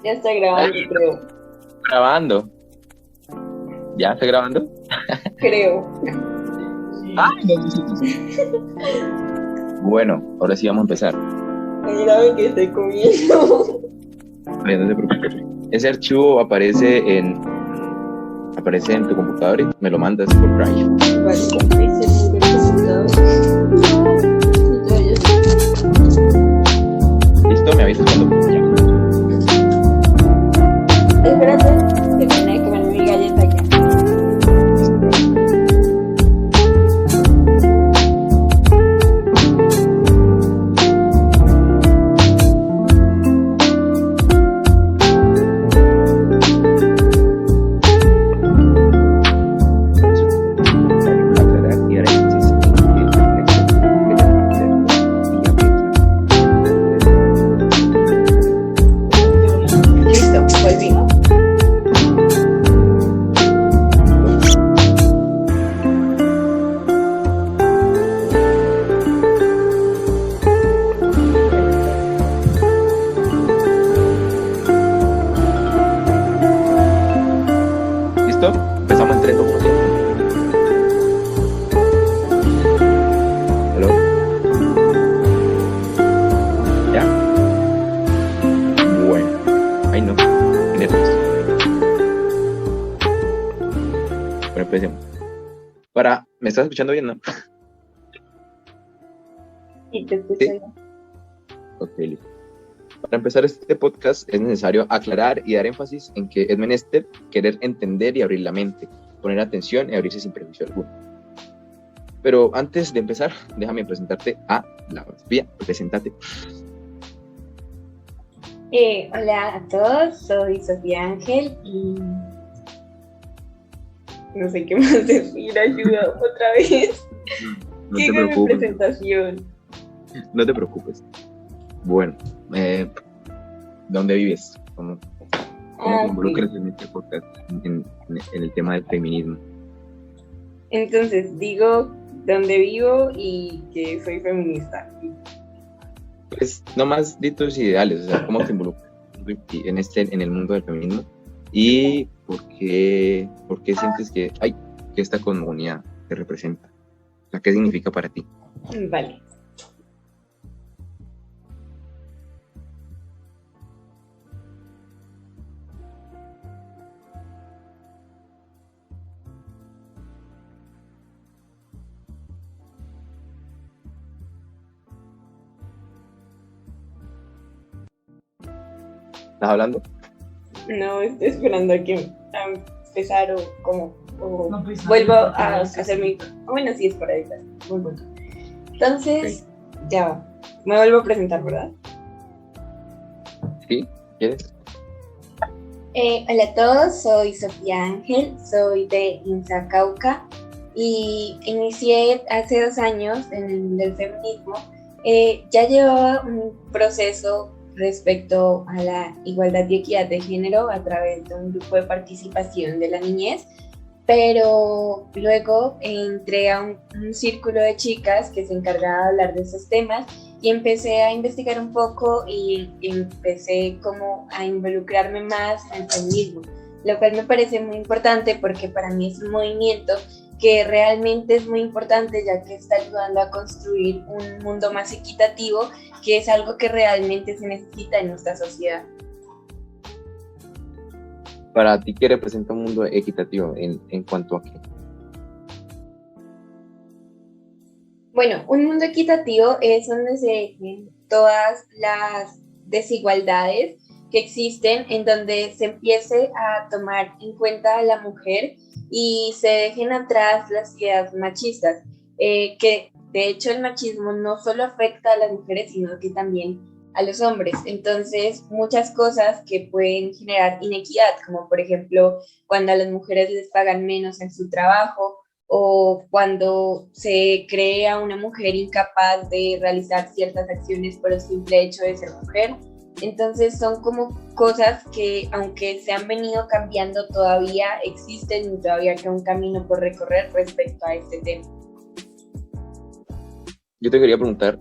Ya está grabando, Ay, creo. grabando. ¿Ya está grabando? Creo. Ay, no, sí, sí. Bueno, ahora sí vamos a empezar. Mírame que estoy comiendo. Vale, no te preocupes. Ese archivo aparece en tu computador y me lo mandas por Drive. Vale, dice el computador. Entonces, ¿Listo? Me avisas cuando ya. espérate, que terminé de comer mi galleta ya. Listo, vale. Necesario aclarar y dar énfasis en que el menester querer entenderlo y abrirse Listo, volví. Bueno, ¿listo? Empezamos en 3, 2, 1, ¿sí? ¿Aló? ¿Ya? Bueno. Ay, no. Qué nervios. Bueno, empecemos. ¿Me estás escuchando bien, no? Y te escucho Sí. ya. Ok, listo. Para empezar este podcast es necesario aclarar y dar énfasis en que es menester querer entender y abrir la mente, poner atención y abrirse sin prejuicio alguno. Pero antes de empezar, déjame presentarte a la Sofía. Preséntate. Hola a todos, soy Sofía Ángel y no sé qué más decir, ayuda otra vez. No ¿Qué te es mi preocupes. presentación? No te preocupes. Bueno, ¿dónde vives? ¿Cómo te involucras en este podcast, en el tema del feminismo? Entonces, digo dónde vivo y que soy feminista. Pues nomás di tus ideales, o sea, ¿cómo te involucras en el mundo del feminismo? ¿Y por qué sientes que esta comunidad te representa? O sea, ¿qué significa para ti? Vale. ¿Estás hablando? No, estoy esperando a empezar o como. O No, pues, vuelvo no, a sí. hacer mi. Bueno, sí, es por ahí. Muy bueno. Entonces, ya va. Me vuelvo a presentar, ¿verdad? ¿Sí? ¿Quieres? Hola a todos, soy Sofía Ángel, soy de INSA Cauca y inicié hace 2 años en el mundo del feminismo. Ya llevaba un proceso respecto a la igualdad y equidad de género a través de un grupo de participación de la niñez, pero luego entré a un círculo de chicas que se encargaba de hablar de esos temas y empecé a investigar un poco y empecé como a involucrarme más en el feminismo, lo cual me parece muy importante porque para mí es un movimiento que realmente es muy importante ya que está ayudando a construir un mundo más equitativo, que es algo que realmente se necesita en nuestra sociedad. Para ti, ¿qué representa un mundo equitativo en cuanto a qué? Bueno, un mundo equitativo es donde se dejen todas las desigualdades que existen, en donde se empiece a tomar en cuenta a la mujer y se dejen atrás las ideas machistas, que de hecho el machismo no solo afecta a las mujeres, sino que también a los hombres. Entonces, muchas cosas que pueden generar inequidad, como por ejemplo cuando a las mujeres les pagan menos en su trabajo, o cuando se cree a una mujer incapaz de realizar ciertas acciones por el simple hecho de ser mujer. Entonces son como cosas que, aunque se han venido cambiando, todavía existen y todavía queda un camino por recorrer respecto a este tema. Yo te quería preguntar,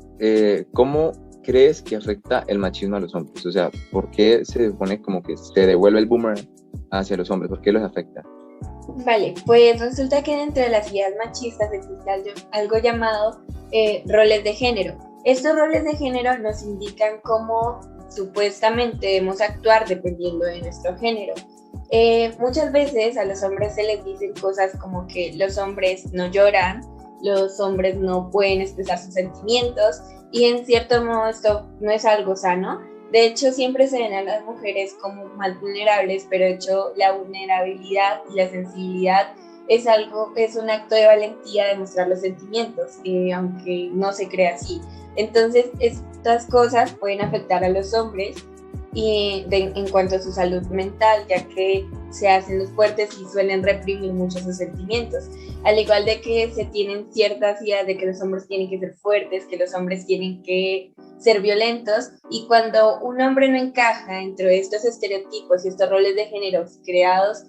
crees que afecta el machismo a los hombres? O sea, ¿por qué se supone como que se devuelve el boomerang hacia los hombres? ¿Por qué los afecta? Vale, pues resulta que dentro de las ideas machistas existe algo llamado roles de género. Estos roles de género nos indican cómo supuestamente debemos actuar dependiendo de nuestro género. Muchas veces a los hombres se les dicen cosas como que los hombres no lloran, los hombres no pueden expresar sus sentimientos, y en cierto modo esto no es algo sano. De hecho, siempre se ven a las mujeres como más vulnerables, pero de hecho la vulnerabilidad y la sensibilidad es un acto de valentía de mostrar los sentimientos, aunque no se crea así. Entonces, estas cosas pueden afectar a los hombres en cuanto a su salud mental, ya que se hacen los fuertes y suelen reprimir mucho sus sentimientos. Al igual de que se tienen ciertas ideas de que los hombres tienen que ser fuertes, que los hombres tienen que ser violentos, y cuando un hombre no encaja dentro de estos estereotipos y estos roles de género creados,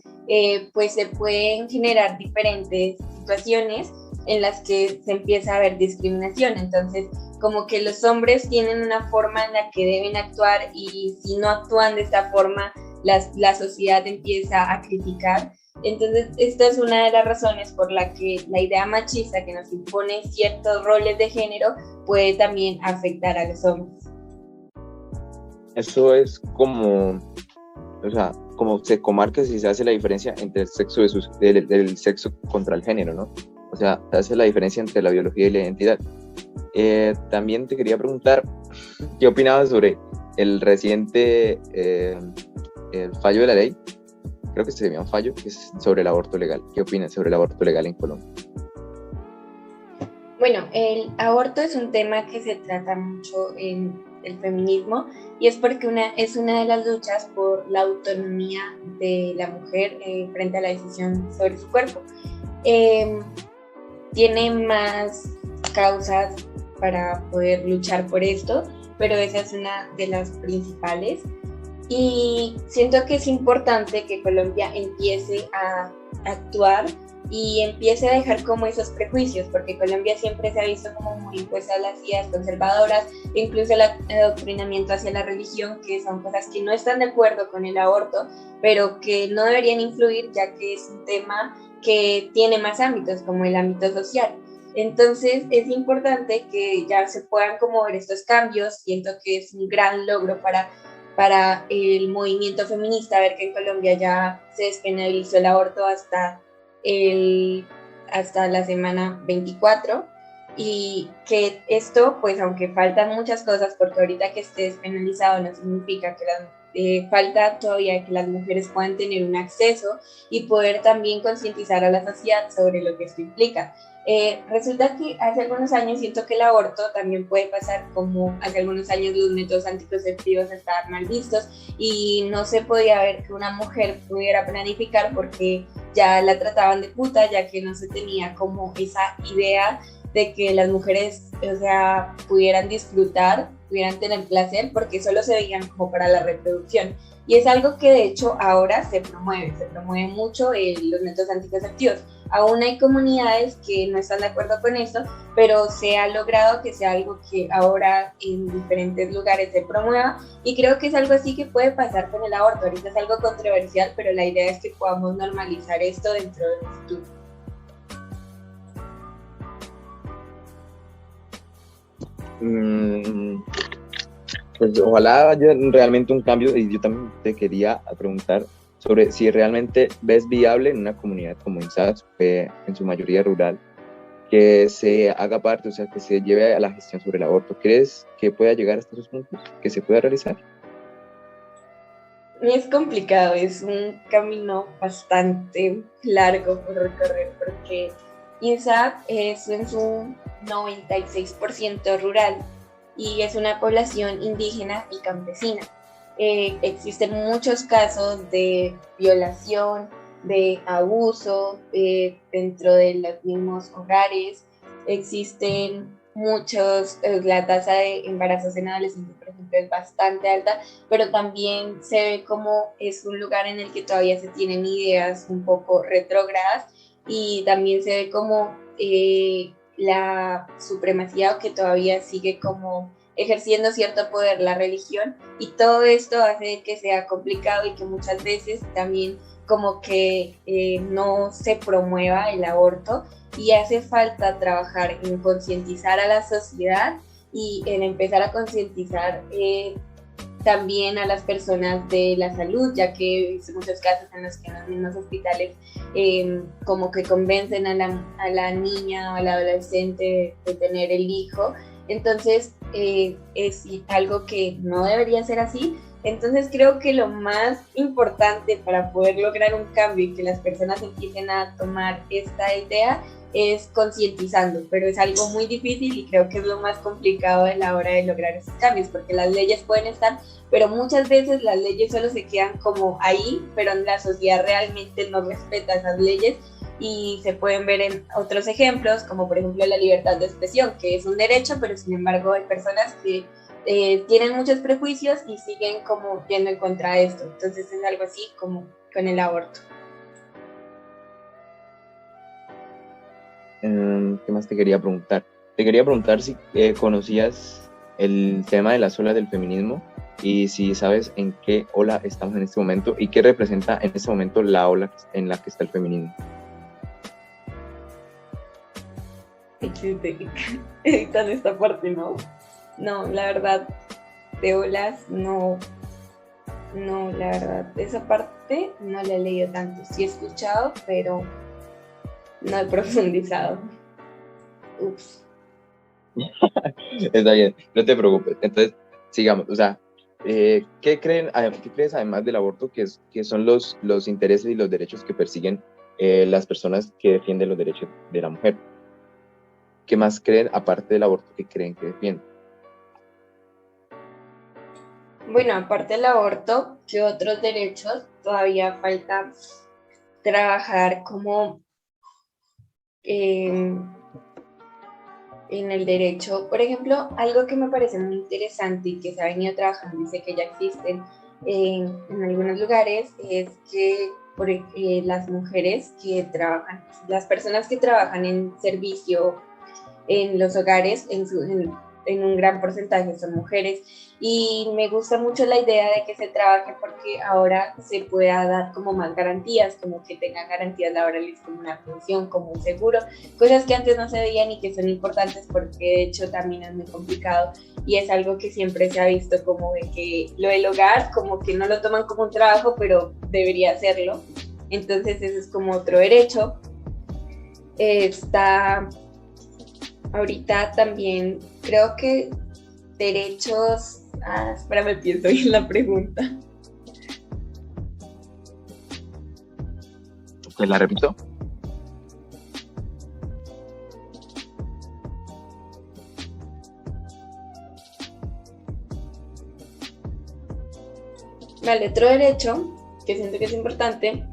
pues se pueden generar diferentes situaciones en las que se empieza a ver discriminación. Entonces, como que los hombres tienen una forma en la que deben actuar, y si no actúan de esta forma, la sociedad empieza a criticar. Entonces, esta es una de las razones por la que la idea machista que nos impone ciertos roles de género puede también afectar a los hombres. Eso es como, o sea, como se comarca si se hace la diferencia entre el sexo del sexo contra el género, ¿no? O sea, se hace la diferencia entre la biología y la identidad. También te quería preguntar, ¿qué opinabas sobre el reciente el fallo de la ley? Creo que se llama fallo, que es sobre el aborto legal. ¿Qué opinas sobre el aborto legal en Colombia? Bueno, el aborto es un tema que se trata mucho en el feminismo, y es porque es una de las luchas por la autonomía de la mujer frente a la decisión sobre su cuerpo. Tiene más causas para poder luchar por esto, pero esa es una de las principales. Y siento que es importante que Colombia empiece a actuar y empiece a dejar como esos prejuicios, porque Colombia siempre se ha visto como muy impuesta a las ideas conservadoras, incluso el adoctrinamiento hacia la religión, que son cosas que no están de acuerdo con el aborto, pero que no deberían influir, ya que es un tema que tiene más ámbitos, como el ámbito social. Entonces es importante que ya se puedan como ver estos cambios. Siento que es un gran logro para el movimiento feminista ver que en Colombia ya se despenalizó el aborto hasta la semana 24, y que esto, pues aunque faltan muchas cosas, porque ahorita que esté despenalizado no significa que falta todavía que las mujeres puedan tener un acceso y poder también concientizar a la sociedad sobre lo que esto implica. Resulta que hace algunos años siento que el aborto también puede pasar como hace algunos años los métodos anticonceptivos estaban mal vistos y no se podía ver que una mujer pudiera planificar porque ya la trataban de puta, ya que no se tenía como esa idea de que las mujeres, o sea, pudieran disfrutar, pudieran tener placer, porque solo se veían como para la reproducción. Y es algo que de hecho ahora se promueve mucho los métodos anticonceptivos. Aún hay comunidades que no están de acuerdo con esto, pero se ha logrado que sea algo que ahora en diferentes lugares se promueva, y creo que es algo así que puede pasar con el aborto. Ahorita es algo controversial, pero la idea es que podamos normalizar esto dentro del futuro. Pues ojalá haya realmente un cambio, y yo también te quería preguntar sobre si realmente ves viable en una comunidad como INSAT, en su mayoría rural, que se haga parte, o sea, que se lleve a la gestión sobre el aborto. ¿Crees que pueda llegar hasta esos puntos, que se pueda realizar? Es complicado, es un camino bastante largo por recorrer, porque INSAP es en su 96% rural y es una población indígena y campesina. Existen muchos casos de violación, de abuso dentro de los mismos hogares. Existen la tasa de embarazos en adolescentes, por ejemplo, es bastante alta, pero también se ve como es un lugar en el que todavía se tienen ideas un poco retrógradas, y también se ve como la supremacía, o que todavía sigue como ejerciendo cierto poder la religión, y todo esto hace que sea complicado y que muchas veces también como que no se promueva el aborto, y hace falta trabajar en concientizar a la sociedad y en empezar a concientizar también a las personas de la salud, ya que he visto muchos casos en los que en los mismos hospitales como que convencen a la niña o al adolescente de tener el hijo. Entonces es algo que no debería ser así. Entonces creo que lo más importante para poder lograr un cambio y que las personas empiecen a tomar esta idea es concientizando, pero es algo muy difícil y creo que es lo más complicado a la hora de lograr esos cambios, porque las leyes pueden estar, pero muchas veces las leyes solo se quedan como ahí, pero la sociedad realmente no respeta esas leyes, y se pueden ver en otros ejemplos, como por ejemplo la libertad de expresión, que es un derecho, pero sin embargo hay personas que tienen muchos prejuicios y siguen como yendo en contra de esto. Entonces es algo así como con el aborto. ¿Qué más te quería preguntar? Te quería preguntar si conocías el tema de las olas del feminismo y si sabes en qué ola estamos en este momento y qué representa en este momento la ola en la que está el feminismo. Editan esta parte, ¿no? No, la verdad, de olas, no, la verdad, esa parte no la he leído tanto. Sí he escuchado, pero no he profundizado. Ups. Está bien, no te preocupes. Entonces, sigamos. O sea, ¿qué crees además del aborto que son los intereses y los derechos que persiguen las personas que defienden los derechos de la mujer? ¿Qué más creen, aparte del aborto, que creen que defienden? Bueno, aparte del aborto, ¿qué otros derechos todavía falta trabajar como en el derecho? Por ejemplo, algo que me parece muy interesante y que se ha venido trabajando y sé que ya existen en algunos lugares es que las mujeres que trabajan, las personas que trabajan en servicio en los hogares, en un gran porcentaje son mujeres, y me gusta mucho la idea de que se trabaje porque ahora se pueda dar como más garantías, como que tengan garantías laborales como una pensión, como un seguro, cosas que antes no se veían y que son importantes porque de hecho también es muy complicado y es algo que siempre se ha visto como de que lo del hogar como que no lo toman como un trabajo, pero debería hacerlo. Entonces ese es como otro derecho. Está ahorita también, creo que derechos... espérame, pienso bien la pregunta. ¿Te la repito? Vale, otro derecho que siento que es importante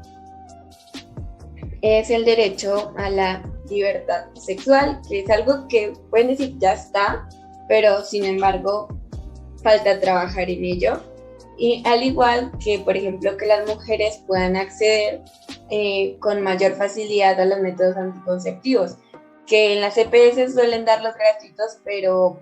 es el derecho a la libertad sexual, que es algo que pueden decir ya está, pero sin embargo falta trabajar en ello. Y al igual que, por ejemplo, que las mujeres puedan acceder con mayor facilidad a los métodos anticonceptivos, que en las EPS suelen darlos gratuitos, pero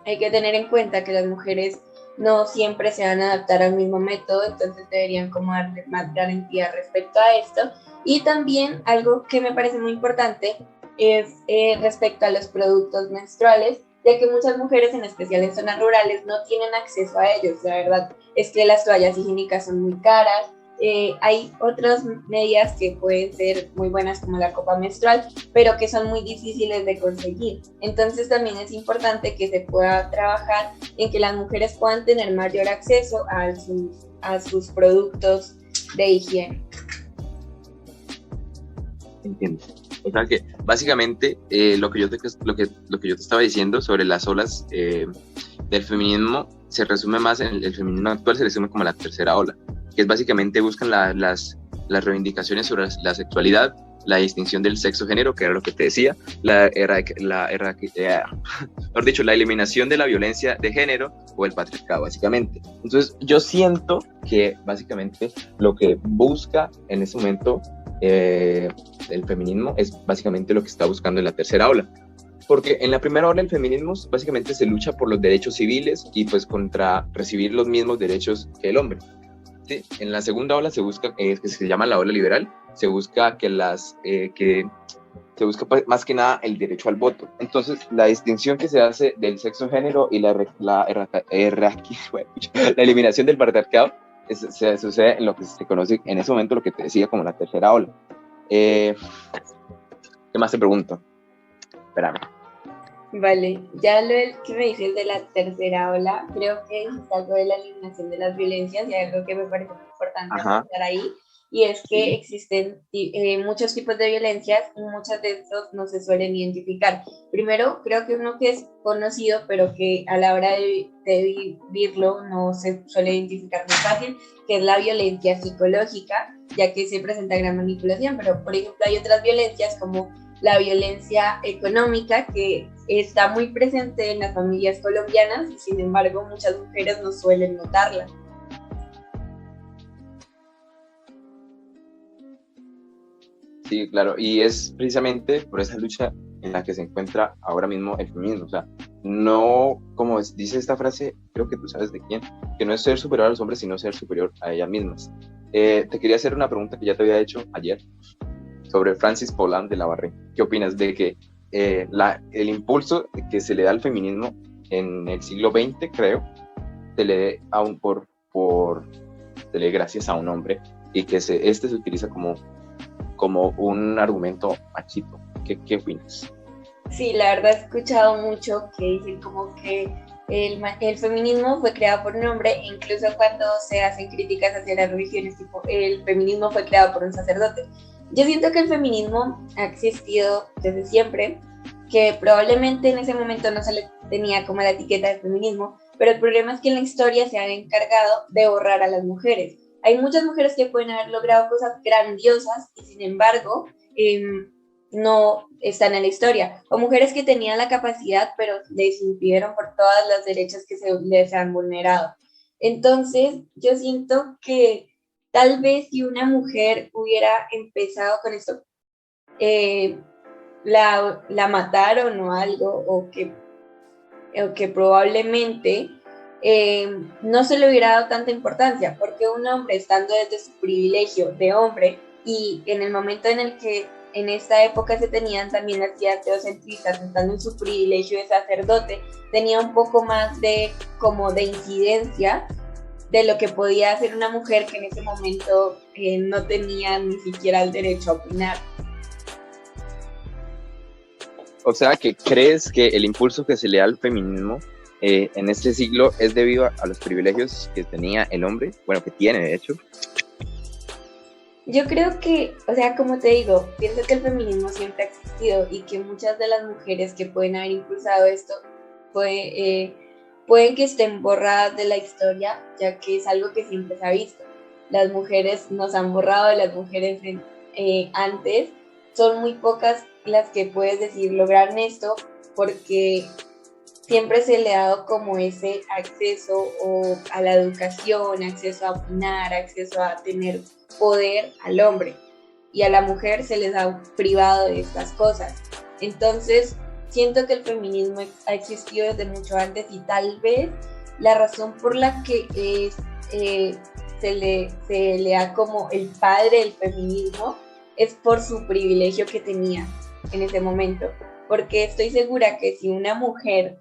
hay que tener en cuenta que las mujeres no siempre se van a adaptar al mismo método, entonces deberían como darle más garantía respecto a esto. Y también algo que me parece muy importante es respecto a los productos menstruales, ya que muchas mujeres, en especial en zonas rurales, no tienen acceso a ellos. La verdad es que las toallas higiénicas son muy caras. Hay otras medidas que pueden ser muy buenas como la copa menstrual, pero que son muy difíciles de conseguir. Entonces también es importante que se pueda trabajar en que las mujeres puedan tener mayor acceso a sus productos de higiene. Entiendo. O sea que básicamente lo que yo te estaba diciendo sobre las olas del feminismo se resume más en el feminismo actual, se resume como la tercera ola, que es básicamente buscan las reivindicaciones sobre la sexualidad, la distinción del sexo-género, que era lo que te decía, la eliminación de la violencia de género o el patriarcado, básicamente. Entonces yo siento que básicamente lo que busca en ese momento el feminismo es básicamente lo que está buscando en la tercera ola. Porque en la primera ola del feminismo básicamente se lucha por los derechos civiles y pues contra recibir los mismos derechos que el hombre. ¿Sí? En la segunda ola se busca, que se llama la ola liberal, se busca se busca pues, más que nada el derecho al voto. Entonces, la distinción que se hace del sexo género y la eliminación del patriarcado se sucede en lo que se conoce en ese momento, lo que te decía como la tercera ola. ¿Qué más te pregunto? Espérame. Vale, ya que me dices de la tercera ola, creo que es algo de la eliminación de las violencias y algo que me parece muy importante apuntar ahí, y es que Sí. existen muchos tipos de violencias y muchos de estos no se suelen identificar. Primero, creo que uno que es conocido, pero que a la hora de vivirlo no se suele identificar muy fácil, que es la violencia psicológica, ya que se presenta gran manipulación, pero por ejemplo hay otras violencias como la violencia económica, que está muy presente en las familias colombianas y sin embargo muchas mujeres no suelen notarla. Sí, claro, y es precisamente por esa lucha en la que se encuentra ahora mismo el feminismo. O sea, no, como dice esta frase, creo que tú sabes de quién, que no es ser superior a los hombres, sino ser superior a ellas mismas. Te quería hacer una pregunta que ya te había hecho ayer sobre Francis Poulenc de la Barré. ¿Qué opinas de que el impulso que se le da al feminismo en el siglo XX, creo, se le dé se le dé gracias a un hombre y que este se utiliza como un argumento machito? ¿Qué opinas? Sí, la verdad he escuchado mucho que dicen como que el feminismo fue creado por un hombre, incluso cuando se hacen críticas hacia las religiones, tipo el feminismo fue creado por un sacerdote. Yo siento que el feminismo ha existido desde siempre, que probablemente en ese momento no se le tenía como la etiqueta de feminismo, pero el problema es que en la historia se han encargado de borrar a las mujeres. Hay muchas mujeres que pueden haber logrado cosas grandiosas y sin embargo no están en la historia, o mujeres que tenían la capacidad pero les impidieron por todas las derechos que les han vulnerado. Entonces yo siento que tal vez si una mujer hubiera empezado con esto, la mataron o algo, o que probablemente no se le hubiera dado tanta importancia, porque un hombre estando desde su privilegio de hombre y en el momento en el que en esta época se tenían también las ideas teocentristas, estando en su privilegio de sacerdote, tenía un poco más como de incidencia de lo que podía hacer una mujer que en ese momento no tenía ni siquiera el derecho a opinar. O sea, que crees que el impulso que se le da al feminismo en este siglo es debido a los privilegios que tenía el hombre, bueno, que tiene de hecho. Yo creo que, o sea, como te digo, pienso que el feminismo siempre ha existido y que muchas de las mujeres que pueden haber impulsado esto pueden que estén borradas de la historia, ya que es algo que siempre se ha visto. Las mujeres nos han borrado, las mujeres antes son muy pocas las que puedes decir lograron esto, porque siempre se le ha dado como ese acceso a la educación, acceso a opinar, acceso a tener poder al hombre, y a la mujer se les ha privado de estas cosas. Entonces, siento que el feminismo ha existido desde mucho antes y tal vez la razón por la que se le da como el padre del feminismo es por su privilegio que tenía en ese momento. Porque estoy segura que si una mujer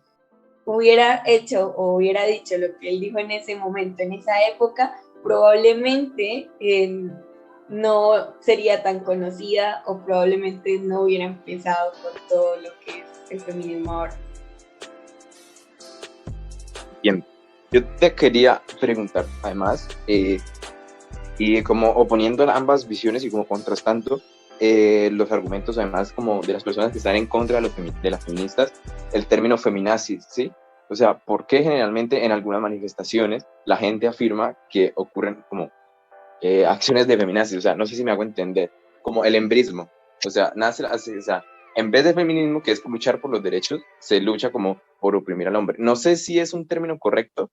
hubiera hecho o hubiera dicho lo que él dijo en ese momento, en esa época, probablemente no sería tan conocida o probablemente no hubiera empezado con todo lo que es el feminismo ahora. Bien, yo te quería preguntar, además, y como oponiendo ambas visiones y como contrastando los argumentos, además, como de las personas que están en contra de las feministas, el término feminazis, ¿sí? O sea, ¿por qué generalmente en algunas manifestaciones la gente afirma que ocurren como acciones de feminazis? O sea, no sé si me hago entender, como el embrismo. O sea, o sea, en vez de feminismo, que es luchar por los derechos, se lucha como por oprimir al hombre. No sé si es un término correcto,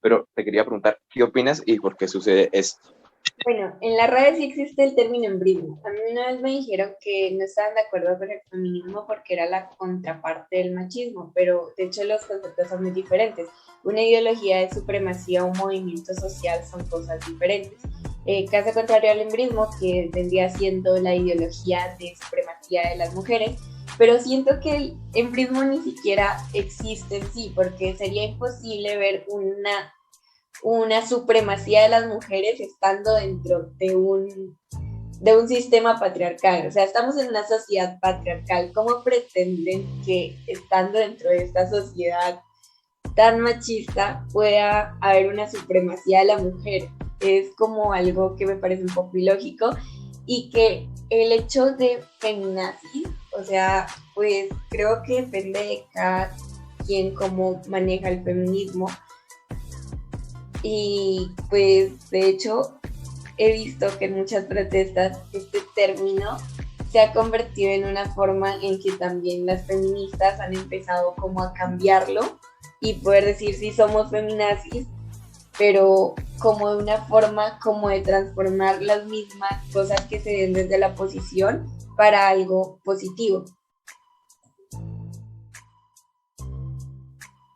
pero te quería preguntar, ¿qué opinas y por qué sucede esto? Bueno, en la RAE sí existe el término embrismo. A mí una vez me dijeron que no estaban de acuerdo con el feminismo porque era la contraparte del machismo, pero de hecho los conceptos son muy diferentes. Una ideología de supremacía o un movimiento social son cosas diferentes. Caso contrario al embrismo, que vendría siendo la ideología de supremacía de las mujeres, pero siento que el embrismo ni siquiera existe en sí, porque sería imposible ver una supremacía de las mujeres estando dentro de un sistema patriarcal. O sea, estamos en una sociedad patriarcal. ¿Cómo pretenden que estando dentro de esta sociedad tan machista pueda haber una supremacía de la mujer? Es como algo que me parece un poco ilógico y que el hecho de feminazis, o sea, pues creo que depende de cada quien cómo maneja el feminismo. Y pues de hecho he visto que en muchas protestas este término se ha convertido en una forma en que también las feministas han empezado como a cambiarlo y poder decir sí somos feminazis, pero como de una forma como de transformar las mismas cosas que se ven desde la posición para algo positivo.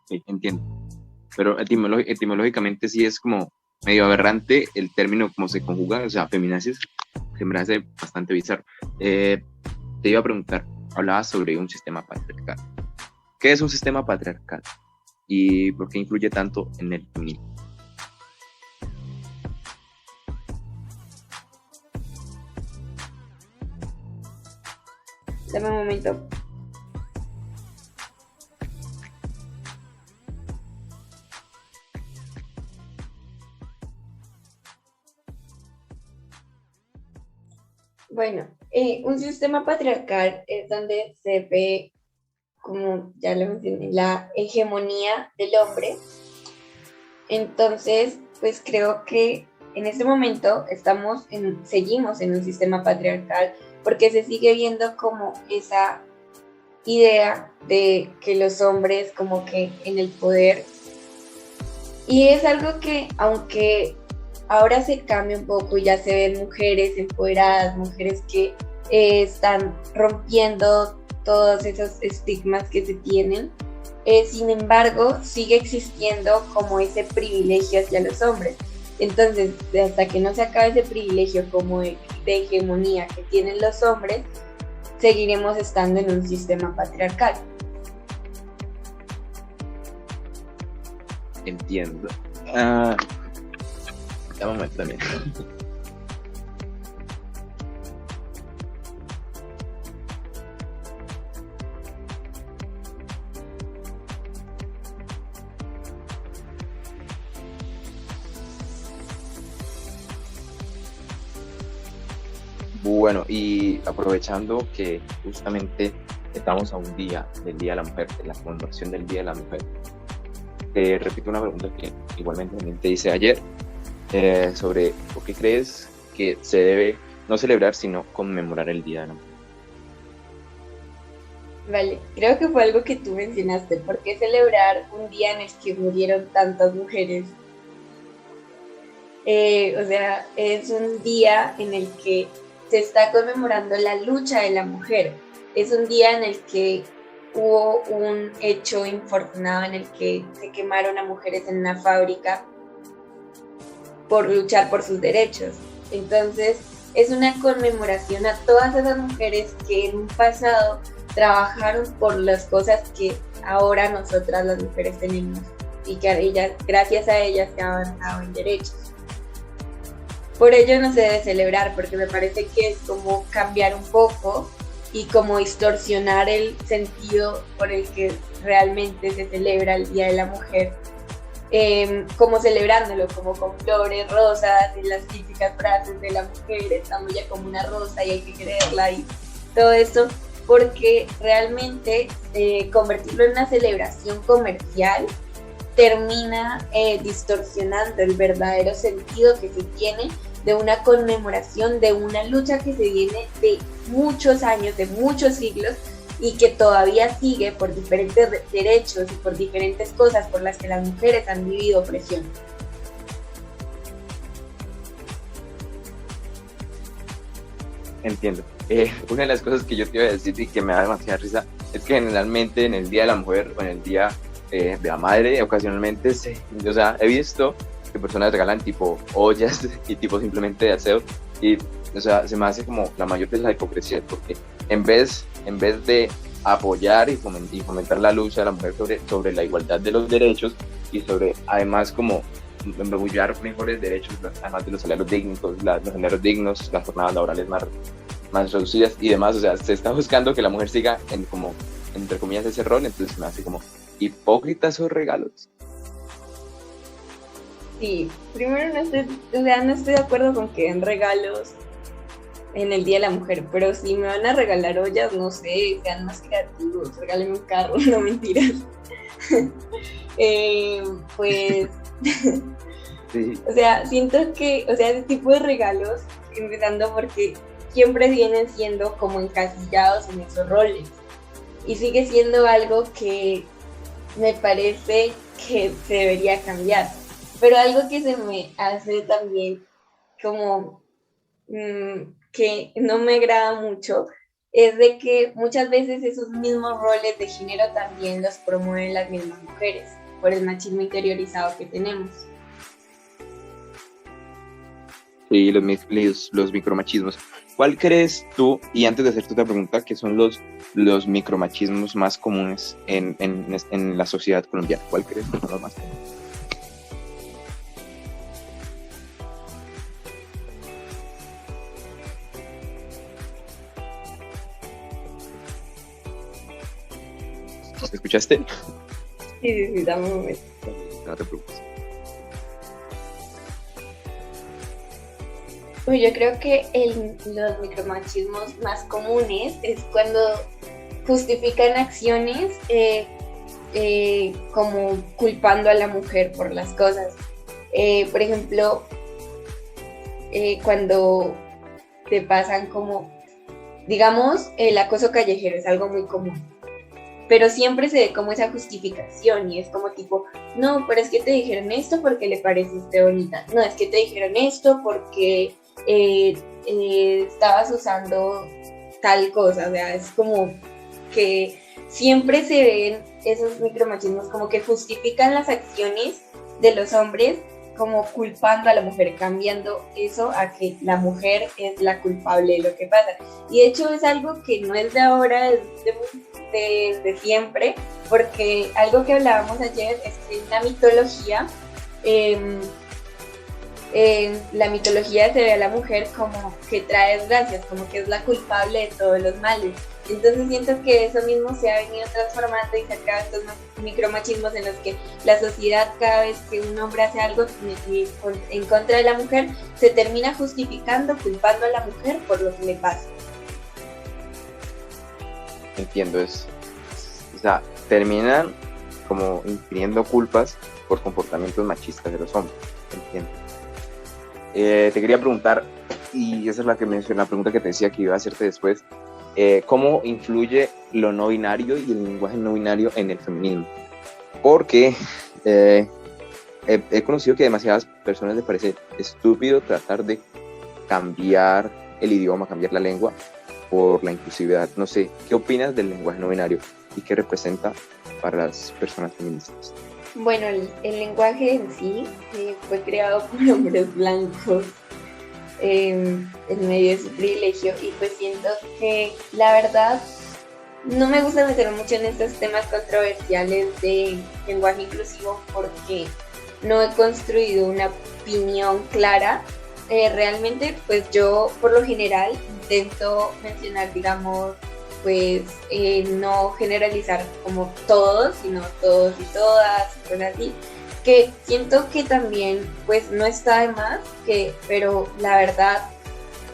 Sí, entiendo. Pero etimológicamente sí es como medio aberrante el término como se conjuga, o sea, feminazis, que me hace bastante bizarro. Te iba a preguntar, hablabas sobre un sistema patriarcal. ¿Qué es un sistema patriarcal? ¿Y por qué influye tanto en el feminismo? Dame un momento. Bueno, un sistema patriarcal es donde se ve, como ya lo mencioné, la hegemonía del hombre. Entonces, pues creo que en este momento seguimos en un sistema patriarcal porque se sigue viendo como esa idea de que los hombres como que en el poder. Y es algo que, aunque ahora se cambia un poco, ya se ven mujeres empoderadas, mujeres que están rompiendo todos esos estigmas que se tienen, sin embargo, sigue existiendo como ese privilegio hacia los hombres. Entonces, hasta que no se acabe ese privilegio como de hegemonía que tienen los hombres, seguiremos estando en un sistema patriarcal. Entiendo. Ya un momento también. Bueno, y aprovechando que justamente estamos a un día del Día de la Mujer, de la conmemoración del Día de la Mujer, te repito una pregunta que igualmente también te hice ayer, sobre por qué crees que se debe no celebrar, sino conmemorar el Día de la Mujer. Vale, creo que fue algo que tú mencionaste. ¿Por qué celebrar un día en el que murieron tantas mujeres? O sea, es un día en el que se está conmemorando la lucha de la mujer. Es un día en el que hubo un hecho infortunado en el que se quemaron a mujeres en una fábrica por luchar por sus derechos. Entonces, es una conmemoración a todas esas mujeres que en un pasado trabajaron por las cosas que ahora nosotras las mujeres tenemos y que ellas, gracias a ellas se ha avanzado en derechos. Por ello no se debe celebrar, porque me parece que es como cambiar un poco y como distorsionar el sentido por el que realmente se celebra el Día de la Mujer, como celebrándolo, como con flores, rosas, y las típicas frases de la mujer, estamos ya como una rosa y hay que quererla y todo eso, porque realmente convertirlo en una celebración comercial termina distorsionando el verdadero sentido que se tiene de una conmemoración, de una lucha que se viene de muchos años, de muchos siglos, y que todavía sigue por diferentes derechos y por diferentes cosas por las que las mujeres han vivido opresión. Entiendo. Una de las cosas que yo te iba a decir y que me da demasiada risa es que generalmente en el Día de la Mujer o en el Día de la Madre, ocasionalmente, o sea, he visto que personas regalan tipo ollas y tipo simplemente de aseo y, o sea, se me hace como la mayor de la hipocresía porque en vez de apoyar y fomentar la lucha de la mujer sobre la igualdad de los derechos y sobre, además, como embellar mejores derechos, además de los salarios dignos, los salarios dignos, las jornadas laborales más reducidas y demás, o sea, se está buscando que la mujer siga en como, entre comillas, ese rol, entonces me hace como hipócritas esos regalos. Sí, primero no estoy de acuerdo con que den regalos en el Día de la Mujer, pero si me van a regalar ollas, no sé, sean más creativos, regálenme un carro, no mentiras. Pues, Sí. o sea, siento que, o sea, ese tipo de regalos, empezando porque siempre vienen siendo como encasillados en esos roles, y sigue siendo algo que me parece que se debería cambiar, pero algo que se me hace también como que no me agrada mucho es de que muchas veces esos mismos roles de género también los promueven las mismas mujeres por el machismo interiorizado que tenemos. Sí, los micromachismos. ¿Cuál crees tú, y antes de hacerte otra pregunta, que son los micromachismos más comunes en la sociedad colombiana? ¿Cuál crees que son los más comunes? ¿Me escuchaste? Sí, dame un momento. No te preocupes. Pues yo creo que los micromachismos más comunes es cuando justifican acciones como culpando a la mujer por las cosas. Por ejemplo, cuando te pasan como, digamos, el acoso callejero es algo muy común, pero siempre se ve como esa justificación y es como tipo, no, pero es que te dijeron esto porque le pareciste bonita, no, es que te dijeron esto porque estabas usando tal cosa, o sea, es como que siempre se ven esos micromachismos como que justifican las acciones de los hombres como culpando a la mujer, cambiando eso a que la mujer es la culpable de lo que pasa. Y de hecho es algo que no es de ahora, es de siempre, porque algo que hablábamos ayer es que en la mitología, la mitología se ve a la mujer como que trae desgracias, como que es la culpable de todos los males. Entonces siento que eso mismo se ha venido transformando y se han creado estos micromachismos en los que la sociedad, cada vez que un hombre hace algo en contra de la mujer, se termina justificando, culpando a la mujer por lo que le pasa. Entiendo eso. O sea, terminan como infiriendo culpas por comportamientos machistas de los hombres. Entiendo. Te quería preguntar, y esa es la pregunta que te decía que iba a hacerte después, ¿cómo influye lo no binario y el lenguaje no binario en el feminismo? Porque he conocido que a demasiadas personas les parece estúpido tratar de cambiar el idioma, cambiar la lengua por la inclusividad. No sé, ¿qué opinas del lenguaje no binario y qué representa para las personas feministas? Bueno, el lenguaje en sí fue creado por hombres blancos en medio de su privilegio y pues siento que la verdad no me gusta meterme mucho en estos temas controversiales de lenguaje inclusivo porque no he construido una opinión clara. Realmente pues yo por lo general intento mencionar, digamos, pues no generalizar como todos, sino todos y todas, cosas así, que siento que también pues no está de más, pero la verdad,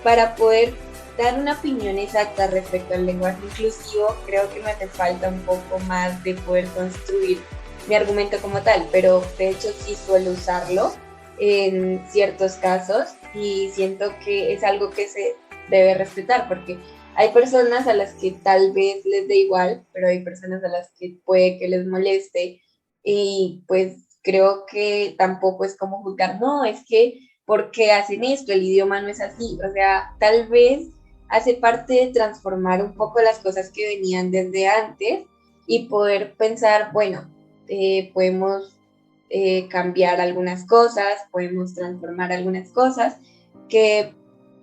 para poder dar una opinión exacta respecto al lenguaje inclusivo, creo que me hace falta un poco más de poder construir mi argumento como tal, pero de hecho sí suelo usarlo en ciertos casos y siento que es algo que se debe respetar porque hay personas a las que tal vez les dé igual, pero hay personas a las que puede que les moleste y pues creo que tampoco es como juzgar, no, es que ¿por qué hacen esto? El idioma no es así, o sea, tal vez hace parte de transformar un poco las cosas que venían desde antes y poder pensar, bueno, podemos cambiar algunas cosas, podemos transformar algunas cosas, que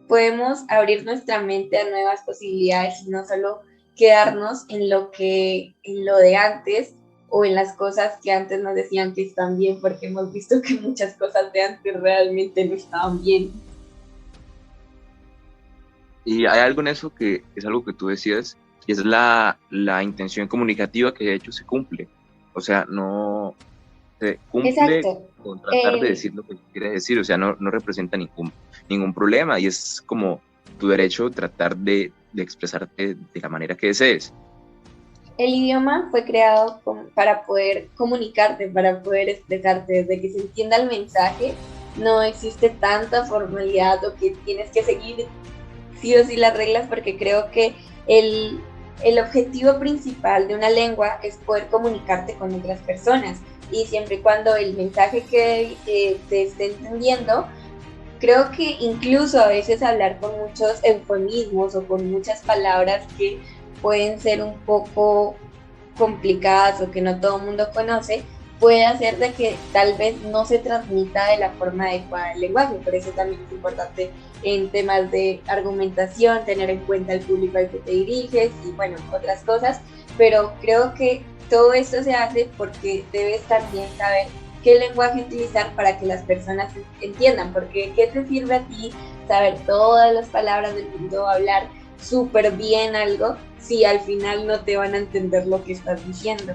podemos abrir nuestra mente a nuevas posibilidades y no solo quedarnos en lo de antes o en las cosas que antes nos decían que están bien, porque hemos visto que muchas cosas de antes realmente no estaban bien. Y hay algo en eso que es algo que tú decías, y es la intención comunicativa que de hecho se cumple. O sea, no se cumple. Exacto. Con tratar de decir lo que quieres decir, o sea, no representa ningún problema, y es como tu derecho tratar de expresarte de la manera que desees. El idioma fue creado para poder comunicarte, para poder expresarte, desde que se entienda el mensaje. No existe tanta formalidad o que tienes que seguir sí o sí las reglas, porque creo que el objetivo principal de una lengua es poder comunicarte con otras personas, y siempre y cuando el mensaje que te esté entendiendo, creo que incluso a veces hablar con muchos eufemismos o con muchas palabras que pueden ser un poco complicadas o que no todo el mundo conoce, puede hacer de que tal vez no se transmita de la forma adecuada el lenguaje. Por eso también es importante en temas de argumentación tener en cuenta el público al que te diriges y bueno, otras cosas, pero creo que todo esto se hace porque debes también saber qué lenguaje utilizar para que las personas entiendan, porque ¿qué te sirve a ti saber todas las palabras del mundo, hablar súper bien algo, si al final no te van a entender lo que estás diciendo?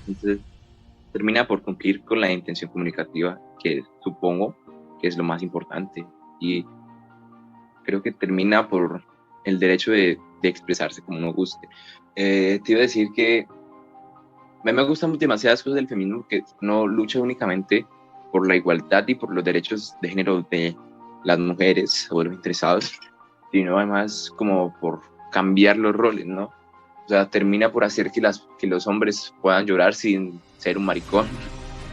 Entonces, termina por cumplir con la intención comunicativa, que supongo que es lo más importante, y creo que termina por el derecho de expresarse como uno guste. Te iba a decir que me gustan demasiadas cosas del feminismo, que no lucha únicamente por la igualdad y por los derechos de género de las mujeres o de los interesados, sino además como por cambiar los roles, ¿no? O sea, termina por hacer que los hombres puedan llorar sin ser un maricón,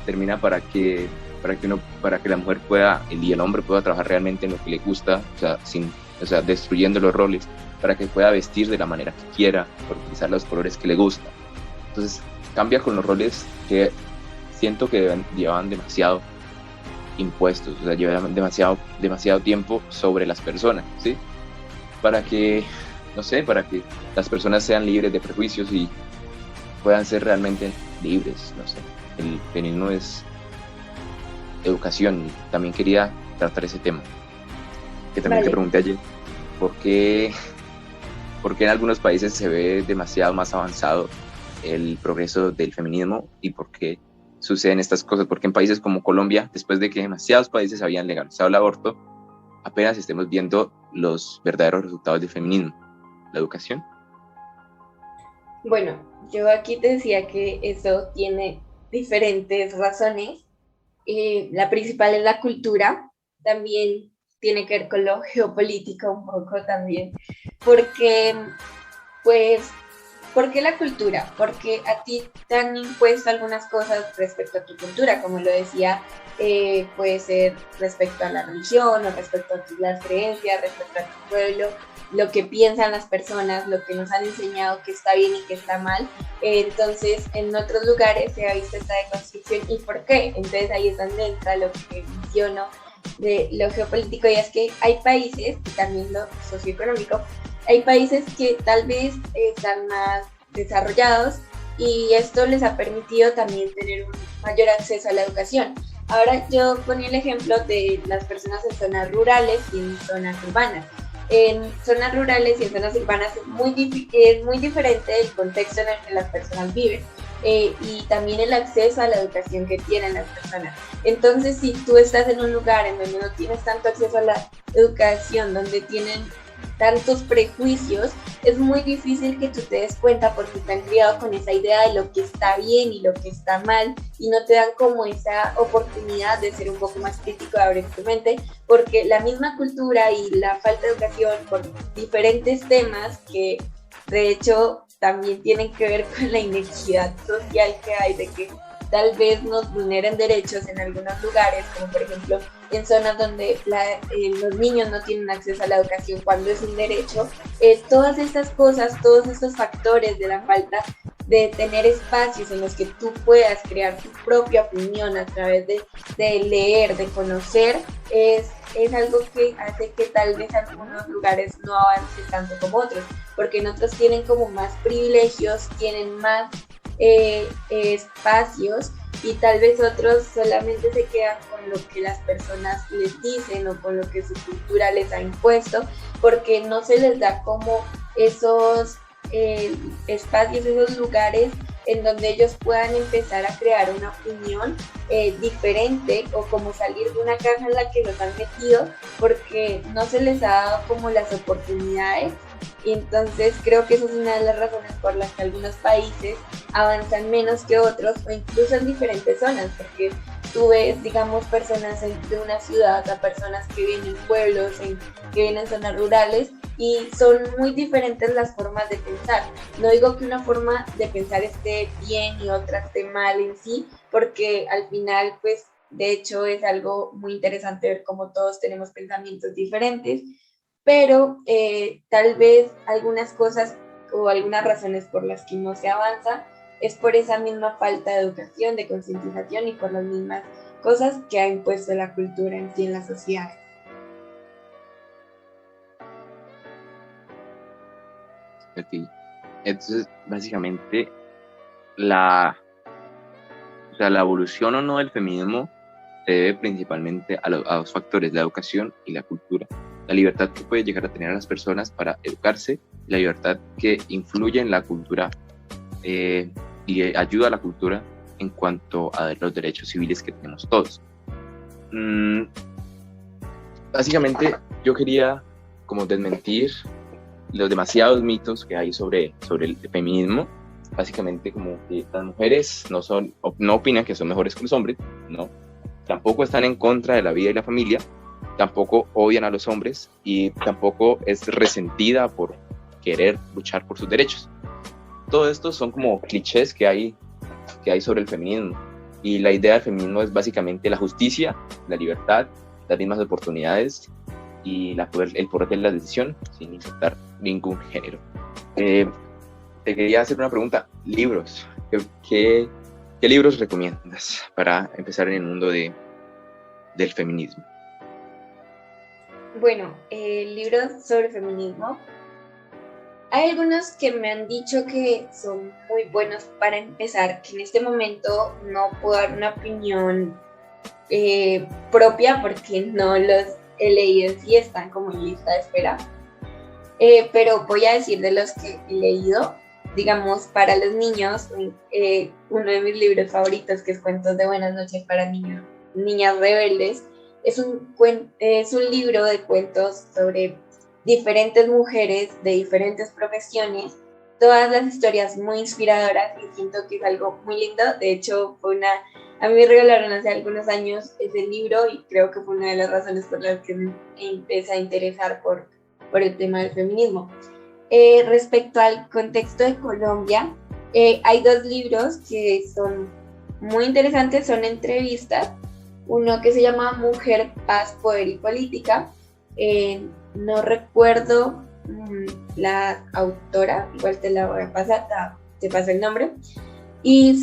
termina para que la mujer pueda, y el hombre pueda trabajar realmente en lo que le gusta, o sea, destruyendo los roles, para que pueda vestir de la manera que quiera, por utilizar los colores que le gustan. Entonces, cambia con los roles que siento que llevan demasiado impuestos, o sea, llevan demasiado tiempo sobre las personas, ¿sí? Para que las personas sean libres de prejuicios y puedan ser realmente libres, no sé. El feminismo es educación, y también quería tratar ese tema, que también te pregunté ayer, ¿por qué en algunos países se ve demasiado más avanzado el progreso del feminismo y por qué suceden estas cosas? Porque en países como Colombia, después de que demasiados países habían legalizado el aborto, apenas estemos viendo los verdaderos resultados del feminismo. ¿La educación? Bueno, yo aquí te decía que eso tiene diferentes razones. La principal es la cultura, también tiene que ver con lo geopolítico un poco también, porque pues, ¿por qué la cultura? Porque a ti te han impuesto algunas cosas respecto a tu cultura, como lo decía, puede ser respecto a la religión o respecto a las creencias, respecto a tu pueblo, lo que piensan las personas, lo que nos han enseñado que está bien y que está mal. Entonces, en otros lugares se ha visto esta deconstrucción. ¿Y por qué? Entonces ahí es donde entra lo que menciono de lo geopolítico, y es que hay países, y también lo socioeconómico, hay países que tal vez están más desarrollados y esto les ha permitido también tener un mayor acceso a la educación. Ahora yo ponía el ejemplo de las personas en zonas rurales y en zonas urbanas. En zonas rurales y en zonas urbanas es muy diferente el contexto en el que las personas viven, y también el acceso a la educación que tienen las personas. Entonces, si tú estás en un lugar en donde no tienes tanto acceso a la educación, donde tienen tantos prejuicios, es muy difícil que tú te des cuenta, porque te han criado con esa idea de lo que está bien y lo que está mal, y no te dan como esa oportunidad de ser un poco más crítico, de abrir tu mente, porque la misma cultura y la falta de educación por diferentes temas que de hecho también tienen que ver con la inequidad social que hay, de que tal vez nos vulneren derechos en algunos lugares, como por ejemplo en zonas donde los niños no tienen acceso a la educación cuando es un derecho. Todas estas cosas, todos estos factores de la falta de tener espacios en los que tú puedas crear tu propia opinión a través de leer, de conocer, es algo que hace que tal vez algunos lugares no avancen tanto como otros, porque en otros tienen como más privilegios, tienen más espacios, y tal vez otros solamente se quedan con lo que las personas les dicen o con lo que su cultura les ha impuesto, porque no se les da como esos espacios, esos lugares en donde ellos puedan empezar a crear una opinión diferente, o como salir de una caja en la que los han metido, porque no se les ha dado como las oportunidades. Y entonces creo que esa es una de las razones por las que algunos países avanzan menos que otros, o incluso en diferentes zonas, porque tú ves, digamos, personas de una ciudad a personas que viven en pueblos, que viven en zonas rurales, y son muy diferentes las formas de pensar. No digo que una forma de pensar esté bien y otra esté mal en sí, porque al final, pues, de hecho es algo muy interesante ver cómo todos tenemos pensamientos diferentes, pero tal vez algunas cosas o algunas razones por las que no se avanza es por esa misma falta de educación, de concientización, y por las mismas cosas que ha impuesto la cultura en sí en la sociedad. Ok. Entonces, básicamente, la evolución o no del feminismo se debe principalmente a dos factores: la educación y la cultura. La libertad que puede llegar a tener a las personas para educarse, la libertad que influye en la cultura y ayuda a la cultura en cuanto a los derechos civiles que tenemos todos. Básicamente, yo quería como desmentir los demasiados mitos que hay sobre el feminismo. Básicamente, como que las mujeres no opinan que son mejores que los hombres, no. Tampoco están en contra de la vida y la familia, tampoco odian a los hombres, y tampoco es resentida por querer luchar por sus derechos. Todo esto son como clichés que hay sobre el feminismo, y la idea del feminismo es básicamente la justicia, la libertad, las mismas oportunidades y el poder de la decisión sin importar ningún género. Te quería hacer una pregunta: libros. ¿Qué libros recomiendas para empezar en el mundo del feminismo? Bueno, libros sobre feminismo. Hay algunos que me han dicho que son muy buenos para empezar, que en este momento no puedo dar una opinión propia porque no los he leído, sí están como en lista de espera. Pero voy a decir de los que he leído. Digamos, para los niños, uno de mis libros favoritos, que es Cuentos de Buenas Noches para Niñas Rebeldes, es un libro de cuentos sobre diferentes mujeres de diferentes profesiones, todas las historias muy inspiradoras, y siento que es algo muy lindo. De hecho, a mí me regalaron hace algunos años ese libro, y creo que fue una de las razones por las que me empecé a interesar por el tema del feminismo. Respecto al contexto de Colombia, hay dos libros que son muy interesantes, son entrevistas. Uno que se llama Mujer, Paz, Poder y Política. No recuerdo la autora, igual te la voy a pasar, te paso el nombre. Y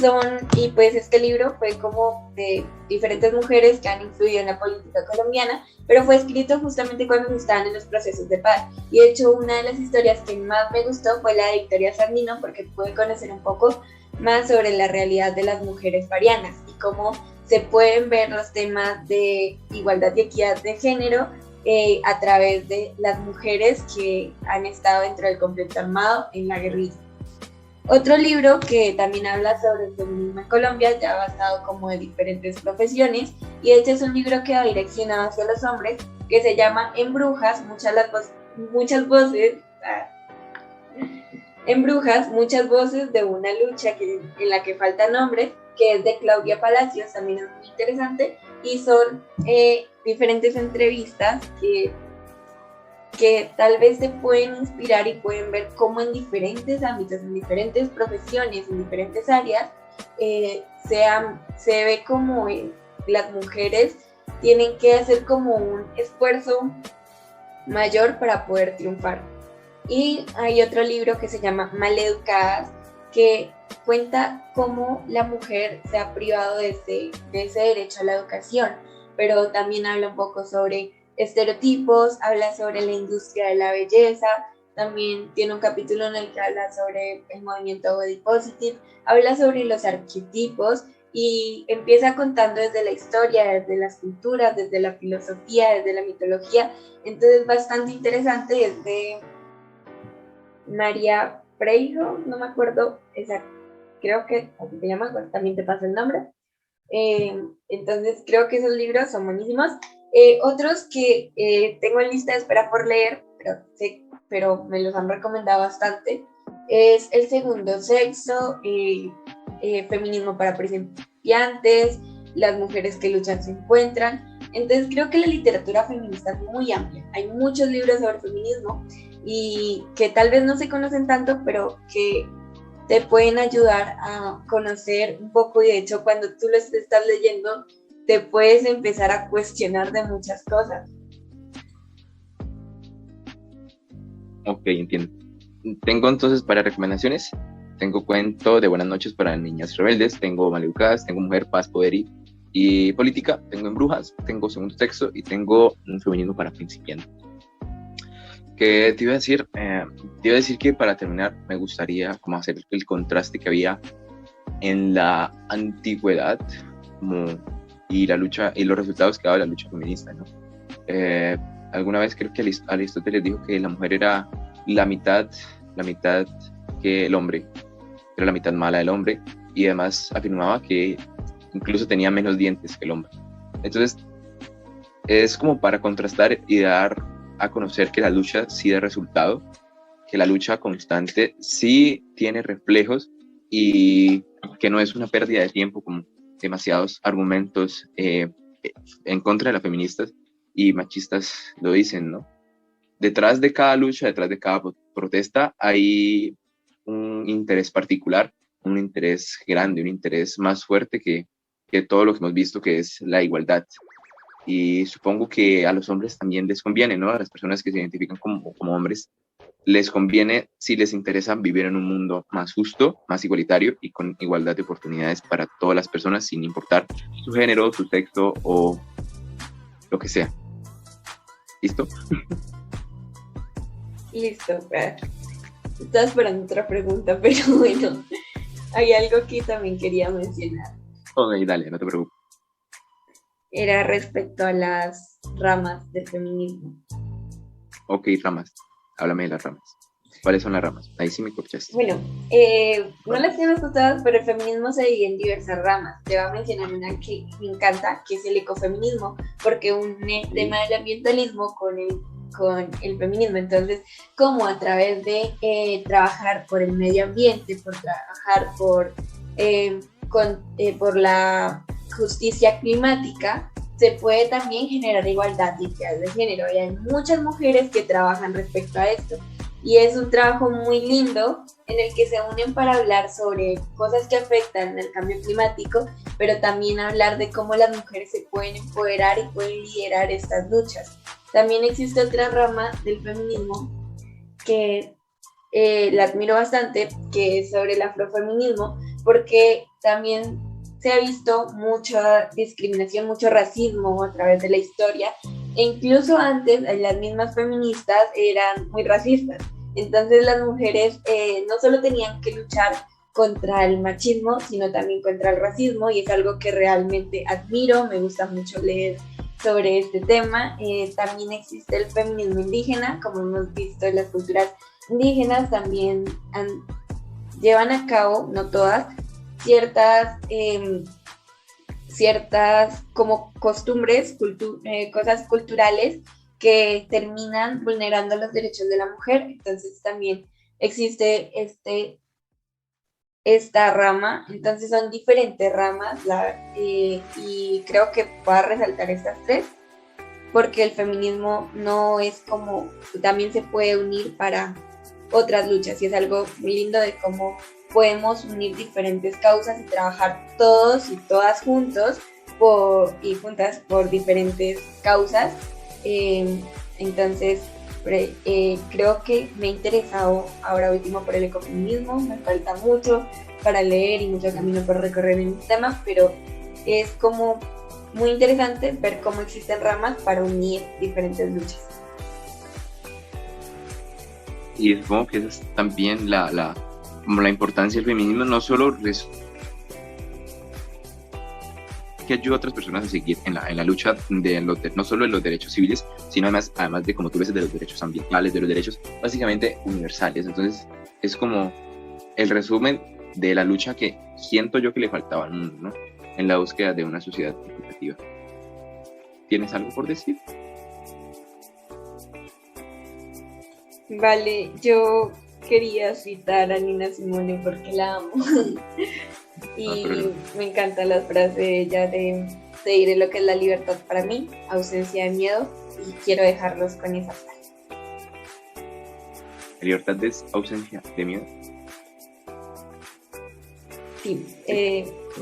pues este libro fue como de diferentes mujeres que han influido en la política colombiana, pero fue escrito justamente cuando se estaban en los procesos de paz. Y de hecho, una de las historias que más me gustó fue la de Victoria Sandino, porque pude conocer un poco más sobre la realidad de las mujeres parianas y cómo se pueden ver los temas de igualdad y equidad de género a través de las mujeres que han estado dentro del conflicto armado en la guerrilla. Otro libro que también habla sobre el feminismo en Colombia, ya basado como de diferentes profesiones, y este es un libro que va direccionado hacia los hombres, que se llama En Brujas, muchas voces de una lucha en la que faltan hombres, que es de Claudia Palacios, también es muy interesante, y son diferentes entrevistas que tal vez te pueden inspirar y pueden ver cómo en diferentes ámbitos, en diferentes profesiones, en diferentes áreas, se ve como las mujeres tienen que hacer como un esfuerzo mayor para poder triunfar. Y hay otro libro que se llama Maleducadas, que cuenta cómo la mujer se ha privado de ese derecho a la educación, pero también habla un poco sobre estereotipos, habla sobre la industria de la belleza, también tiene un capítulo en el que habla sobre el movimiento body positive, habla sobre los arquetipos y empieza contando desde la historia, desde las culturas, desde la filosofía, desde la mitología. Entonces bastante interesante, es de María Freijo, no me acuerdo exacto, creo que así se llama, pues también te paso el nombre. Entonces creo que esos libros son buenísimos. Otros que tengo en lista de espera por leer, pero me los han recomendado bastante, es El segundo sexo, Feminismo para principiantes, Las mujeres que luchan se encuentran. Entonces creo que la literatura feminista es muy amplia, hay muchos libros sobre feminismo y que tal vez no se conocen tanto, pero que te pueden ayudar a conocer un poco, y de hecho cuando tú lo estás leyendo te puedes empezar a cuestionar de muchas cosas. Ok, entiendo. Tengo entonces para recomendaciones, tengo Cuento de Buenas noches para niñas rebeldes, tengo Maleducadas, tengo Mujer, Paz, Poder y Política, tengo En Brujas, tengo Segundo Sexo y tengo Un feminismo para principiantes. Que te iba a decir, que para terminar me gustaría como hacer el contraste que había en la antigüedad y la lucha y los resultados que daba la lucha feminista, ¿no? Alguna vez creo que Aristóteles dijo que la mujer era la mitad que el hombre, era la mitad mala del hombre, y además afirmaba que incluso tenía menos dientes que el hombre. Entonces es como para contrastar y dar a conocer que la lucha sí da resultado, que la lucha constante sí tiene reflejos y que no es una pérdida de tiempo como demasiados argumentos en contra de las feministas y machistas lo dicen, ¿no? Detrás de cada lucha, detrás de cada protesta hay un interés particular, un interés grande, un interés más fuerte que todo lo que hemos visto, que es la igualdad. Y supongo que a los hombres también les conviene, ¿no? A las personas que se identifican como hombres, les conviene si les interesa vivir en un mundo más justo, más igualitario y con igualdad de oportunidades para todas las personas, sin importar su género, su sexo o lo que sea. ¿Listo? Listo. Estaba esperando otra pregunta, pero bueno, hay algo que también quería mencionar. Ok, dale, no te preocupes. Era respecto a las ramas del feminismo. Ok, ramas. Háblame de las ramas. ¿Cuáles son las ramas? Ahí sí me corchaste. Bueno, no las tengo escuchadas, pero el feminismo se divide en diversas ramas. Te voy a mencionar una que me encanta, que es el ecofeminismo, porque une el tema del ambientalismo con el feminismo. Entonces, como a través de trabajar por el medio ambiente, por trabajar por la justicia climática, se puede también generar igualdad y equidad de género. Y hay muchas mujeres que trabajan respecto a esto. Y es un trabajo muy lindo en el que se unen para hablar sobre cosas que afectan el cambio climático, pero también hablar de cómo las mujeres se pueden empoderar y pueden liderar estas luchas. También existe otra rama del feminismo que la admiro bastante, que es sobre el afrofeminismo, porque también se ha visto mucha discriminación, mucho racismo a través de la historia, e incluso antes las mismas feministas eran muy racistas. Entonces las mujeres no solo tenían que luchar contra el machismo, sino también contra el racismo, y es algo que realmente admiro, me gusta mucho leer sobre este tema. También existe el feminismo indígena, como hemos visto, las culturas indígenas también llevan a cabo, no todas, ciertas como costumbres, cosas culturales que terminan vulnerando los derechos de la mujer. Entonces también existe esta rama. Entonces son diferentes ramas y creo que puedo resaltar estas tres, porque el feminismo no es como, también se puede unir para otras luchas, y es algo muy lindo de cómo podemos unir diferentes causas y trabajar todos y todas juntos y juntas por diferentes causas. Entonces, creo que me he interesado ahora último por el ecofeminismo, me falta mucho para leer y mucho camino por recorrer en este tema, pero es como muy interesante ver cómo existen ramas para unir diferentes luchas. Y supongo que esa es también como la importancia del feminismo, no solo que ayuda a otras personas a seguir en la lucha no solo de los derechos civiles, sino además de, como tú ves, de los derechos ambientales, de los derechos básicamente universales. Entonces es como el resumen de la lucha que siento yo que le faltaba al mundo, ¿no? En la búsqueda de una sociedad equitativa. ¿Tienes algo por decir? Vale, yo quería citar a Nina Simone porque la amo. Y me encanta la frase de ella de te diré lo que es la libertad para mí, ausencia de miedo, y quiero dejarlos con esa frase. ¿La libertad es ausencia de miedo? Sí,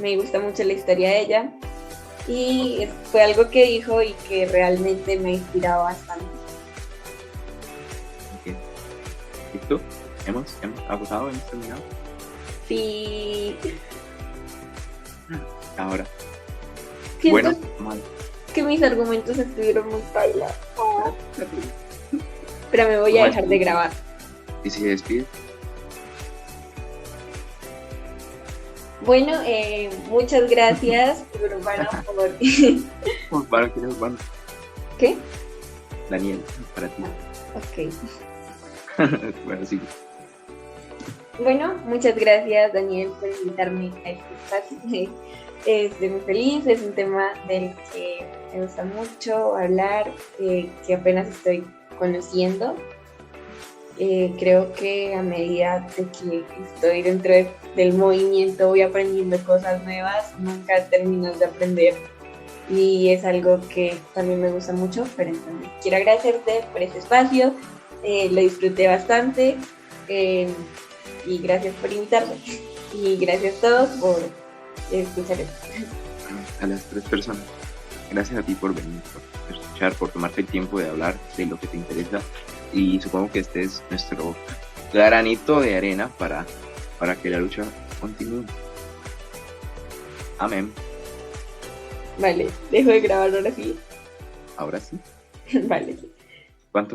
me gusta mucho la historia de ella y fue algo que dijo y que realmente me ha inspirado bastante. Okay. ¿Y tú? ¿Hemos agotado? ¿Hemos terminado? Sí. Ahora. Siento Bueno, mal. Que mis argumentos estuvieron muy paila. Pero me voy a dejar de grabar. ¿Y si se despide? Bueno, muchas gracias, Urbano, por... Urbano, ¿quién es Urbano? ¿Qué? Daniel, para ti. Ok. Bueno, sí. Bueno, muchas gracias, Daniel, por invitarme a este espacio. Estoy muy feliz, es un tema del que me gusta mucho hablar, que apenas estoy conociendo. Creo que a medida de que estoy dentro del movimiento voy aprendiendo cosas nuevas, nunca termino de aprender y es algo que también me gusta mucho, pero entonces quiero agradecerte por este espacio, lo disfruté bastante y gracias por invitarme y gracias a todos por escuchar esto. A las 3 personas, gracias a ti por venir, por escuchar, por tomarte el tiempo de hablar de lo que te interesa. Y supongo que este es nuestro granito de arena para que la lucha continúe. Amén. Vale, dejo de grabar ahora sí. Ahora sí. Vale. ¿Cuánto